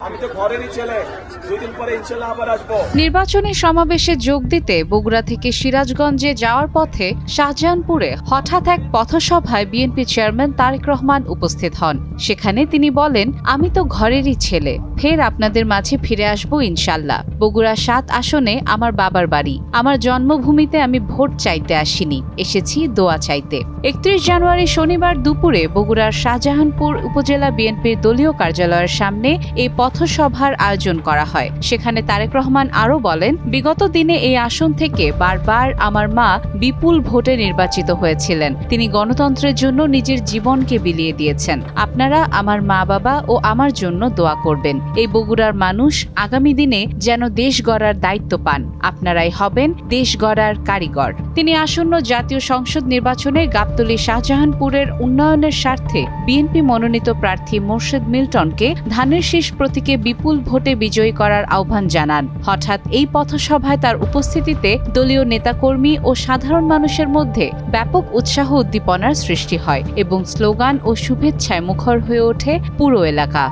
আমি তো ঘরেরই ছেলে, 2 দিন পরে ইনশাআল্লাহ আবার আসবো। নির্বাচনী সমাবেশে যোগ দিতে বগুড়া থেকে সিরাজগঞ্জে যাওয়ার পথে শাহজাহানপুরে হঠাৎ এক পথসভায় বিএনপি চেয়ারম্যান তারেক রহমান উপস্থিত হন। সেখানে তিনি বলেন, আমি তো ঘরেরই ছেলে, ফের আপনাদের মাঝে ফিরে আসবো ইনশাল্লাহ। বগুড়া 7 আসনে আমার বাবার বাড়ি, আমার জন্মভূমিতে আমি ভোট চাইতে আসিনি, এসেছি দোয়া চাইতে। 31 জানুয়ারি শনিবার দুপুরে বগুড়ার শাহজাহানপুর উপজেলা বিএনপির দলীয় কার্যালয়ের সামনে এই পথসভার আয়োজন করা হয়। সেখানে তারেক রহমান আরও বলেন, বিগত দিনে এই আসন থেকে বারবার আমার মা বিপুল ভোটে নির্বাচিত হয়েছিলেন। তিনি গণতন্ত্রের জন্য নিজের জীবনকে বিলিয়ে দিয়েছেন। আপনারা আমার মা বাবা ও আমার জন্য দোয়া করবেন। এই বগুড়ার মানুষ আগামী দিনে যেন দেশ গড়ার দায়িত্ব পান। আপনারাই হবেন দেশ গড়ার কারিগর। তিনি আসন্ন জাতীয় সংসদ নির্বাচনে গাবতলী শাহজাহানপুরের উন্নয়নের স্বার্থে বিএনপি মনোনীত প্রার্থী মোর্শেদ মিল্টনকে ধানের শীষ প্রতীকে বিপুল ভোটে বিজয়ী করার আহ্বান জানান। হঠাৎ এই পথসভায় তার উপস্থিতিতে দলীয় নেতাকর্মী ও সাধারণ মানুষের মধ্যে ব্যাপক উৎসাহ উদ্দীপনার সৃষ্টি হয় এবং স্লোগান ও শুভেচ্ছায় মুখর হয়ে ওঠে পুরো এলাকা।